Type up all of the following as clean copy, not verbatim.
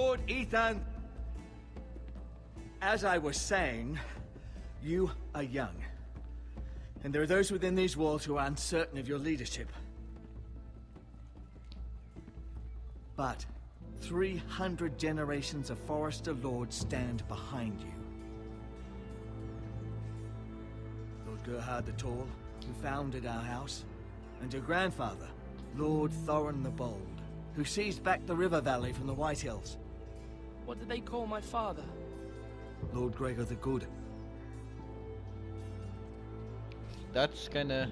Lord Ethan. As I was saying, you are young. And there are those within these walls who are uncertain of your leadership. But 300 generations of Forester Lords stand behind you. Lord Gerhard the Tall, who founded our house, and your grandfather, Lord Thorin the Bold, who seized back the river valley from the White Hills. What did they call my father? Lord Gregor the Good. That's kinda...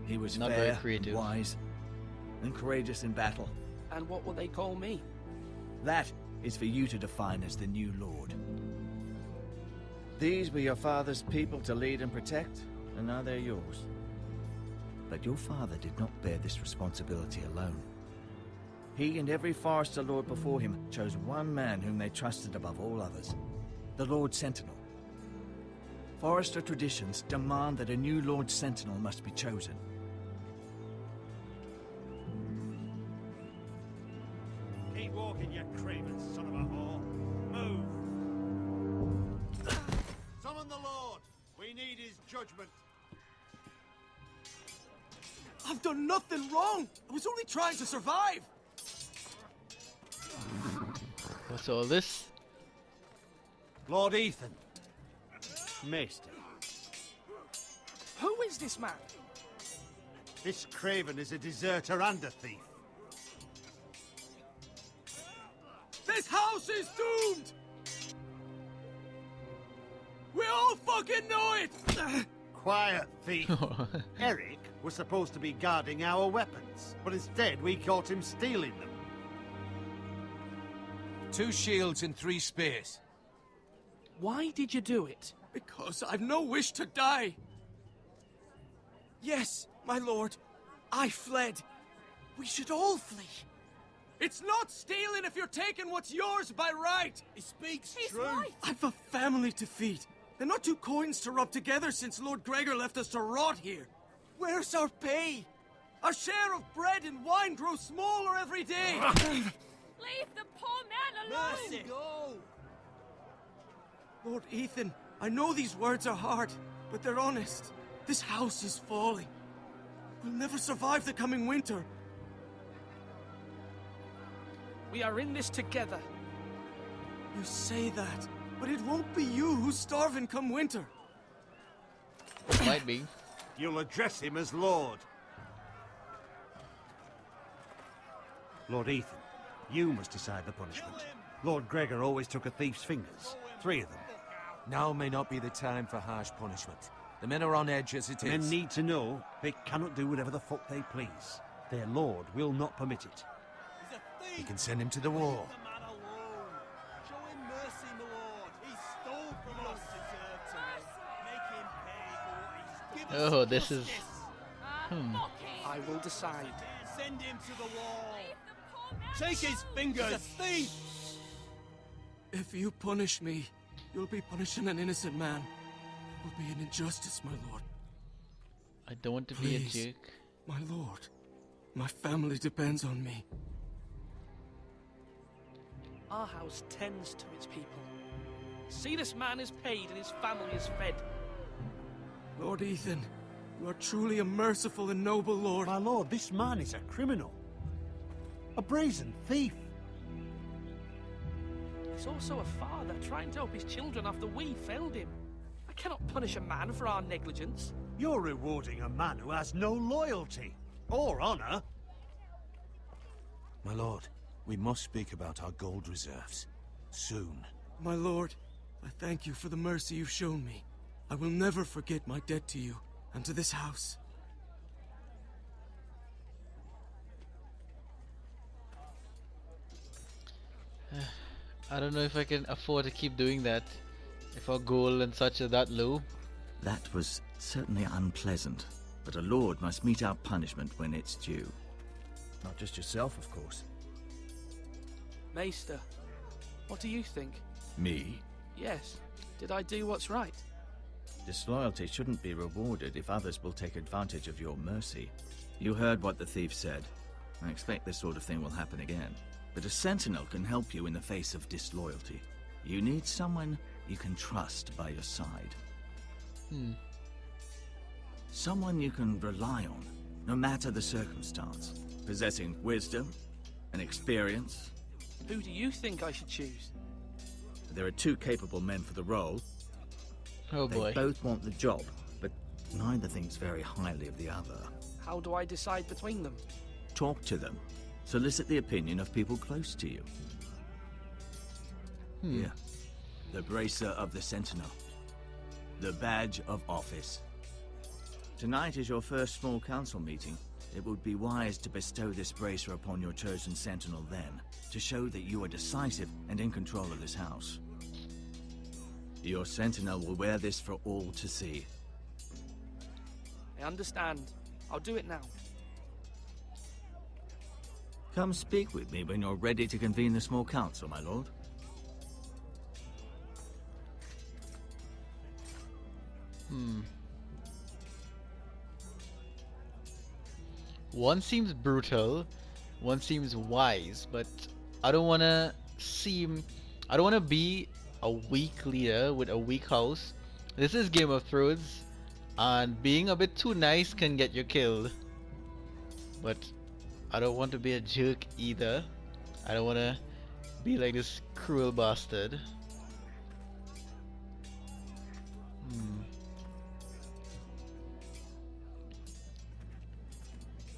He was not fair, very creative. wise, and courageous in battle. And what will they call me? That is for you to define as the new Lord. These were your father's people to lead and protect, and now they're yours. But your father did not bear this responsibility alone. He and every Forester Lord before him chose one man whom they trusted above all others, the Lord Sentinel. Forester traditions demand that a new Lord Sentinel must be chosen. Keep walking, you craven son of a whore. Move! Summon the Lord! We need his judgment. I've done nothing wrong! I was only trying to survive! What's all this? Lord Ethan. Maester. Who is this man? This craven is a deserter and a thief. This house is doomed! We all fucking know it! Quiet, thief. Eric was supposed to be guarding our weapons, but instead we caught him stealing them. 2 shields and 3 spears. Why did you do it? Because I've no wish to die. Yes, my lord, I fled. We should all flee. It's not stealing if you're taking what's yours by right. He speaks He's true. right. I've a family to feed. And not 2 coins to rub together since Lord Gregor left us to rot here. Where's our pay? Our share of bread and wine grows smaller every day. Leave the poor man alone! Mercy. Go. Lord Ethan, I know these words are hard, but they're honest. This house is falling. We'll never survive the coming winter. We are in this together. You say that, but it won't be you who's starving come winter. Might be. You'll address him as Lord. Lord Ethan, you must decide the punishment. Lord Gregor always took a thief's fingers. 3 of them. Now may not be the time for harsh punishment. The men are on edge as it is. Men need to know they cannot do whatever the fuck they please. Their lord will not permit it. We can send him to the wall. Oh, this is... I will decide. Send him to the wall. Leave the poor man Take his fingers. A thief. If you punish me, you'll be punishing an innocent man. It will be an injustice, my lord. I don't want to be a Please. jerk. My lord, my family depends on me. Our house tends to its people. See, this man is paid and his family is fed. Lord Ethan, you are truly a merciful and noble lord. My lord, this man is a criminal. A brazen thief. He's also a father trying to help his children after we failed him. I cannot punish a man for our negligence. You're rewarding a man who has no loyalty or honor. My lord, we must speak about our gold reserves. Soon. My lord, I thank you for the mercy you've shown me. I will never forget my debt to you and to this house. I don't know if I can afford to keep doing that. If our goal and such are that low. That was certainly unpleasant, but a lord must mete out punishment when it's due. Not just yourself, of course. Maester, what do you think? Me? Yes. Did I do what's right? Disloyalty shouldn't be rewarded if others will take advantage of your mercy. You heard what the thief said. I expect this sort of thing will happen again. But a Sentinel can help you in the face of disloyalty. You need someone you can trust by your side. Someone you can rely on, no matter the circumstance. Possessing wisdom and experience. Who do you think I should choose? There are two capable men for the role. Oh boy. They both want the job, but neither thinks very highly of the other. How do I decide between them? Talk to them. Solicit the opinion of people close to you. Here. The bracer of the Sentinel. The badge of office. Tonight is your first small council meeting. It would be wise to bestow this bracer upon your chosen Sentinel then, to show that you are decisive and in control of this house. Your Sentinel will wear this for all to see. I understand. I'll do it now. Come speak with me when you're ready to convene the small council, my lord. One seems brutal, one seems wise, but I don't wanna be a weak leader with a weak house. This is Game of Thrones, and being a bit too nice can get you killed. But I don't want to be a jerk either. I don't wanna be like this cruel bastard.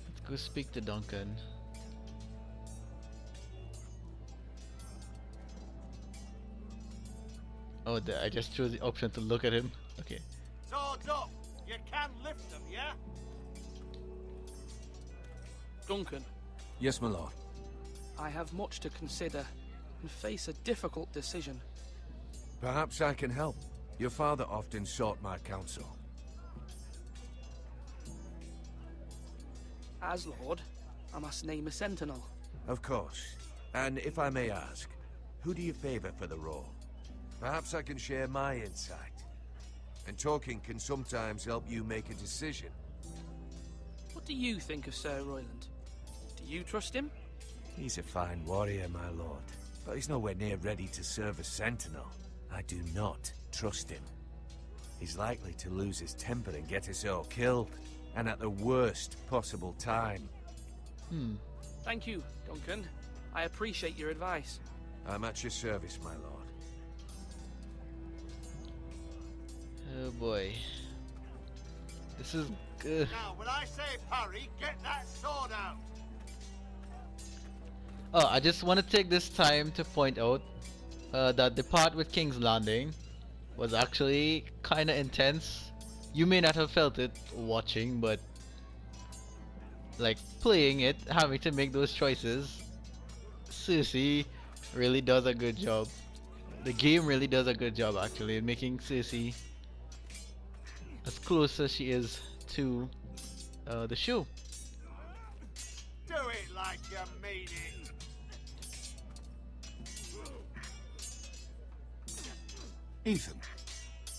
Let's go speak to Duncan. Oh, I just chose the option to look at him. Okay. Swords up! You can lift them, yeah? Duncan, Yes, my lord. I have much to consider and face a difficult decision. Perhaps I can help. Your father often sought my counsel. As Lord, I must name a Sentinel. Of course. And if I may ask, who do you favor for the role? Perhaps I can share my insight. And talking can sometimes help you make a decision. What do you think of Sir Royland? Do you trust him? He's a fine warrior, my lord. But he's nowhere near ready to serve as Sentinel. I do not trust him. He's likely to lose his temper and get us all killed. And at the worst possible time. Thank you, Duncan. I appreciate your advice. I'm at your service, my lord. Oh boy. This is good. Now, when I say parry, get that sword out! Oh, I just want to take this time to point out that the part with King's Landing was actually kind of intense. You may not have felt it watching, but like playing it, having to make those choices, Cersei really does a good job. The game really does a good job actually in making Cersei as close as she is to the show. Do it like you mean it! Ethan.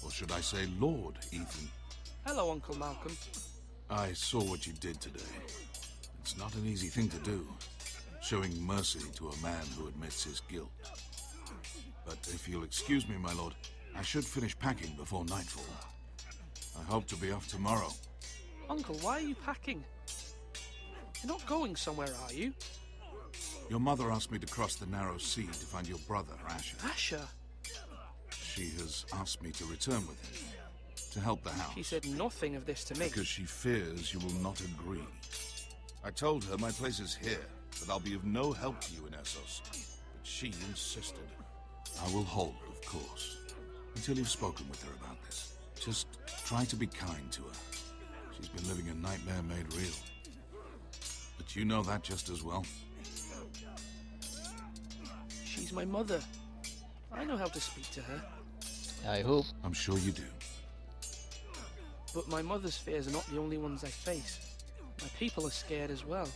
Or should I say Lord Ethan? Hello, Uncle Malcolm. I saw what you did today. It's not an easy thing to do, showing mercy to a man who admits his guilt. But if you'll excuse me, my lord, I should finish packing before nightfall. I hope to be off tomorrow. Uncle, why are you packing? You're not going somewhere, are you? Your mother asked me to cross the narrow sea to find your brother, Asher. Asher? She has asked me to return with him, to help the house. She said nothing of this to me. Because she fears you will not agree. I told her my place is here, that I'll be of no help to you in Essos. But she insisted. I will hold, of course, until you've spoken with her about this. Just try to be kind to her. She's been living a nightmare made real. But you know that just as well. She's my mother. I know how to speak to her. I hope. I'm sure you do. But my mother's fears are not the only ones I face. My people are scared as well.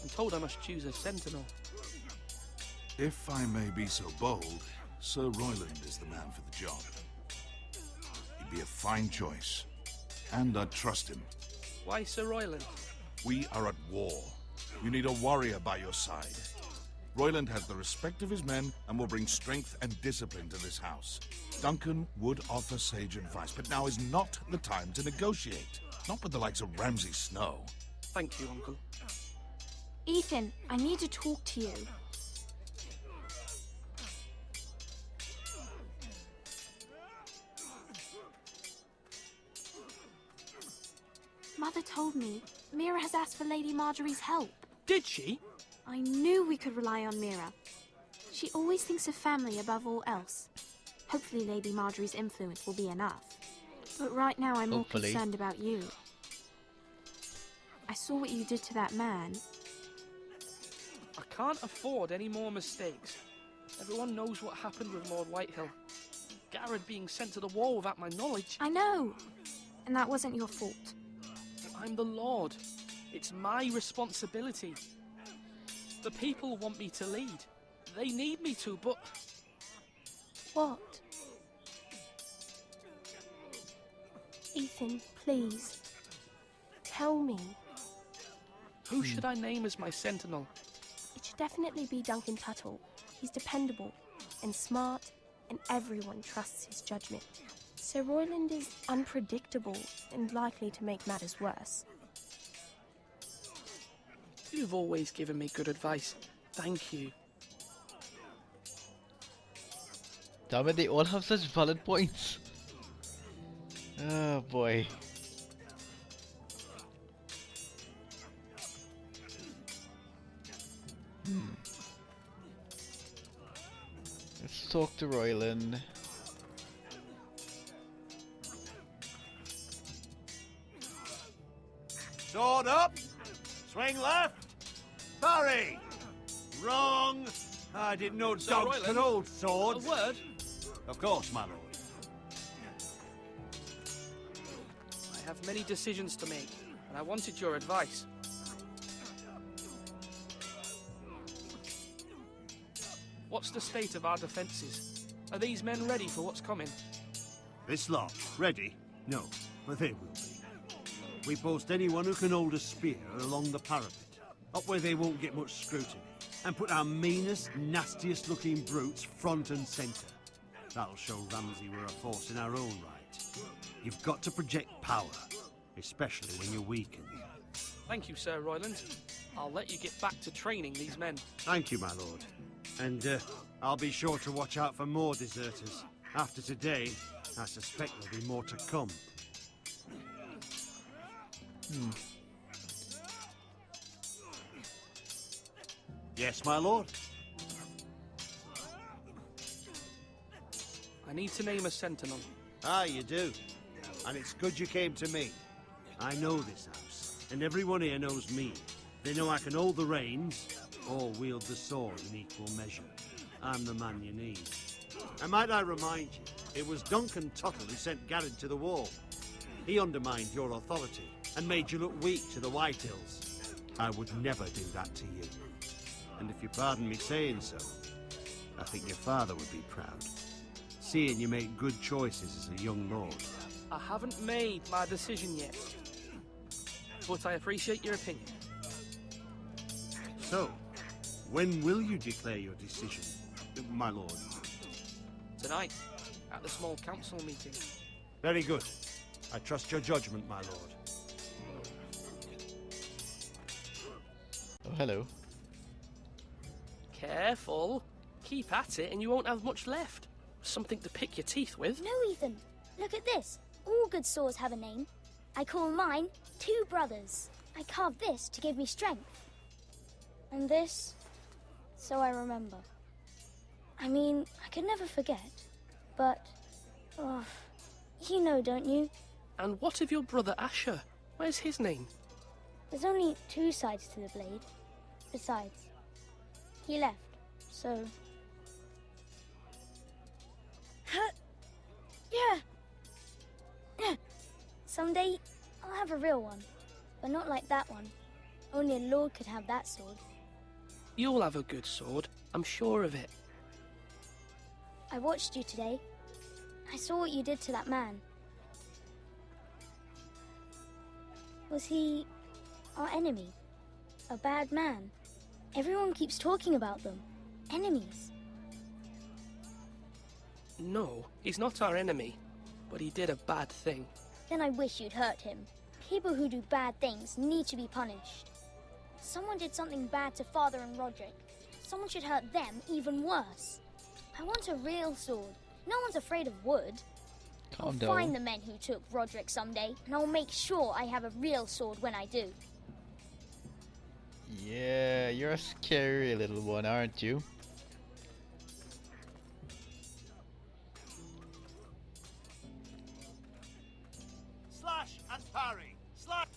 I'm told I must choose a Sentinel. If I may be so bold, Sir Royland is the man for the job. He'd be a fine choice, and I'd trust him. Why Sir Royland? We are at war. You need a warrior by your side. Royland has the respect of his men and will bring strength and discipline to this house. Duncan would offer sage advice, but now is not the time to negotiate. Not with the likes of Ramsay Snow. Thank you, Uncle. Ethan, I need to talk to you. Mother told me Mira has asked for Lady Marjorie's help. Did she? I knew we could rely on Mira. She always thinks of family above all else. Hopefully Lady Marjorie's influence will be enough. But right now I'm more concerned about you. I saw what you did to that man. I can't afford any more mistakes. Everyone knows what happened with Lord Whitehill. Garrett being sent to the wall without my knowledge. I know. And that wasn't your fault. I'm the Lord. It's my responsibility. The people want me to lead. They need me to, but... What? Ethan, please. Tell me. Who should I name as my sentinel? It should definitely be Duncan Tuttle. He's dependable and smart, and everyone trusts his judgment. Sir Royland is unpredictable and likely to make matters worse. You've always given me good advice. Thank you. Damn it, they all have such valid points. Oh boy. Let's talk to Royland. Sword up! Swing left! Parry! Wrong! I didn't know Sir dogs Royland, could hold A swords. word? Of course, my lord. I have many decisions to make, and I wanted your advice. What's the state of our defences? Are these men ready for what's coming? This lot, ready? No, but they will be. We post anyone who can hold a spear along the parapet, up where they won't get much scrutiny, and put our meanest, nastiest looking brutes front and centre. That'll show Ramsay we're a force in our own right. You've got to project power, especially when you're weakened. Thank you, Sir Royland. I'll let you get back to training these men. Thank you, my lord. And I'll be sure to watch out for more deserters. After today, I suspect there'll be more to come. Yes, my lord? I need to name a sentinel. Ah, you do. And it's good you came to me. I know this house, and everyone here knows me. They know I can hold the reins, or wield the sword in equal measure. I'm the man you need. And might I remind you, it was Duncan Tuttle who sent Garrett to the wall. He undermined your authority, and made you look weak to the Whitehills. I would never do that to you. And if you pardon me saying so, I think your father would be proud, seeing you make good choices as a young lord. I haven't made my decision yet, but I appreciate your opinion. So, when will you declare your decision, my lord? Tonight, at the small council meeting. Very good. I trust your judgment, my lord. Oh, hello. Careful. Keep at it and you won't have much left. Something to pick your teeth with. No, Ethan. Look at this. All good swords have a name. I call mine Two Brothers. I carved this to give me strength. And this, so I remember. I mean, I could never forget. But, oh, you know, don't you? And what of your brother Asher? Where's his name? There's only two sides to the blade. Besides, he left, so... Yeah. Someday, I'll have a real one. But not like that one. Only a lord could have that sword. You'll have a good sword. I'm sure of it. I watched you today. I saw what you did to that man. Was he our enemy? A bad man? Everyone keeps talking about them. Enemies. No, he's not our enemy, but he did a bad thing. Then I wish you'd hurt him. People who do bad things need to be punished. Someone did something bad to Father and Roderick. Someone should hurt them even worse. I want a real sword. No one's afraid of wood. I'll find the men who took Roderick someday, and I'll make sure I have a real sword when I do. Yeah, you're a scary little one, aren't you? Slash and parry. Slash.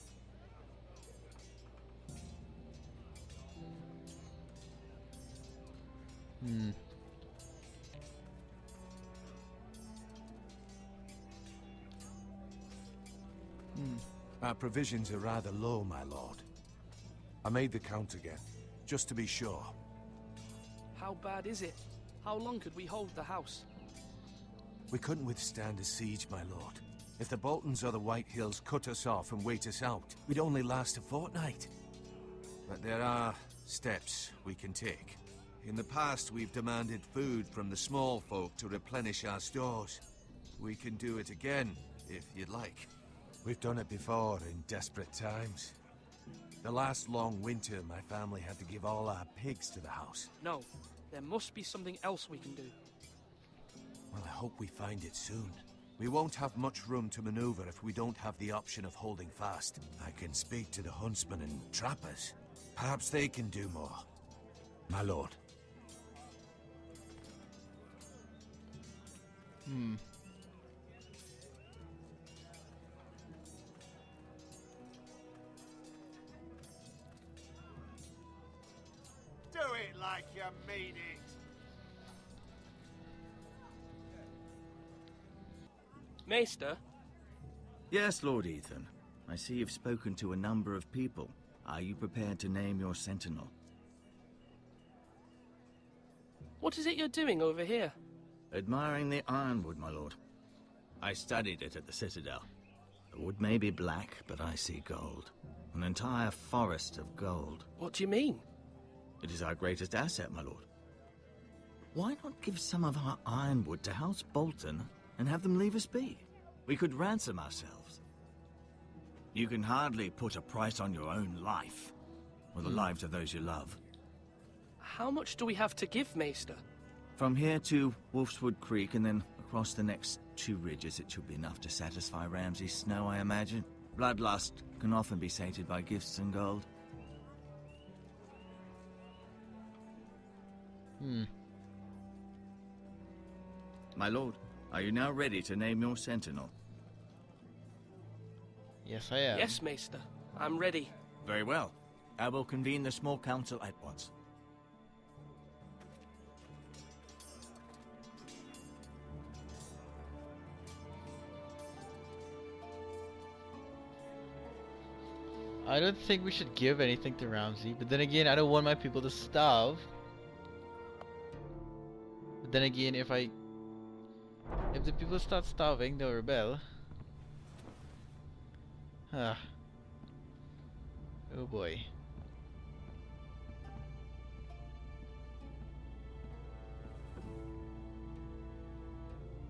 Our provisions are rather low, my lord. I made the count again, just to be sure. How bad is it? How long could we hold the house? We couldn't withstand a siege, my lord. If the Boltons or the White Hills cut us off and wait us out, we'd only last a fortnight. But there are steps we can take. In the past, we've demanded food from the small folk to replenish our stores. We can do it again, if you'd like. We've done it before in desperate times. The last long winter, my family had to give all our pigs to the house. No, there must be something else we can do. Well, I hope we find it soon. We won't have much room to maneuver if we don't have the option of holding fast. I can speak to the huntsmen and trappers. Perhaps they can do more. My lord. Do it like you mean it. Maester, Yes, Lord Ethan. I see you've spoken to a number of people. Are you prepared to name your sentinel? what is it you're doing over here? Admiring the ironwood, my lord. I studied it at the Citadel. The wood may be black, but I see gold. An entire forest of gold. What do you mean? It is our greatest asset, my lord. Why not give some of our ironwood to House Bolton and have them leave us be? We could ransom ourselves. You can hardly put a price on your own life, or the lives of those you love. How much do we have to give, Maester? From here to Wolfswood Creek and then across the next 2 ridges, it should be enough to satisfy Ramsay Snow, I imagine. Bloodlust can often be sated by gifts and gold. My lord, are you now ready to name your sentinel? Yes, I am. Yes, Maester. I'm ready. Very well. I will convene the small council at once. I don't think we should give anything to Ramsay, but then again, I don't want my people to starve. But then again, if the people start starving, they'll rebel. Ah. Oh boy.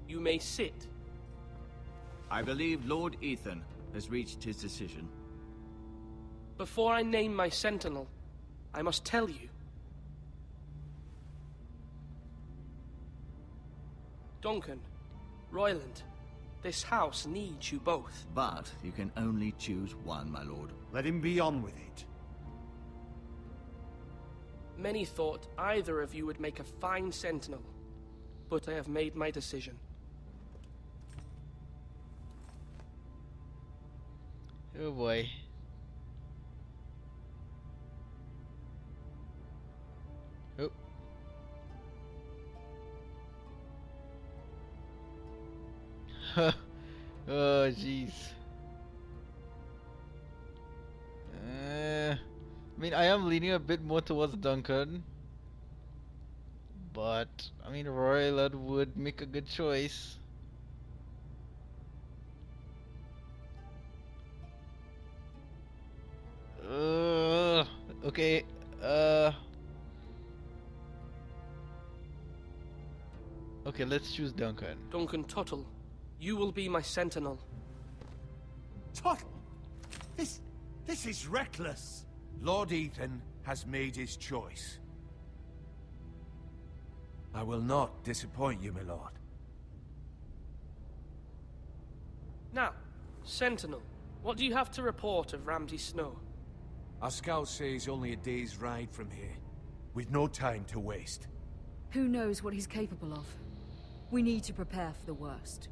You may sit. I believe Lord Ethan has reached his decision. Before I name my sentinel, I must tell you. Duncan, Royland, this house needs you both. But you can only choose one, my lord. Let him be on with it. Many thought either of you would make a fine sentinel, but I have made my decision. Oh boy. Oh. Oh jeez. I mean, I am leaning a bit more towards Duncan, but I mean, Royland would make a good choice. Okay. Okay, let's choose Duncan. Duncan Tuttle, you will be my sentinel. Tuttle! This is reckless. Lord Ethan has made his choice. I will not disappoint you, my lord. Now, Sentinel, what do you have to report of Ramsay Snow? Our scouts say he's only a day's ride from here, with no time to waste. Who knows what he's capable of? We need to prepare for the worst.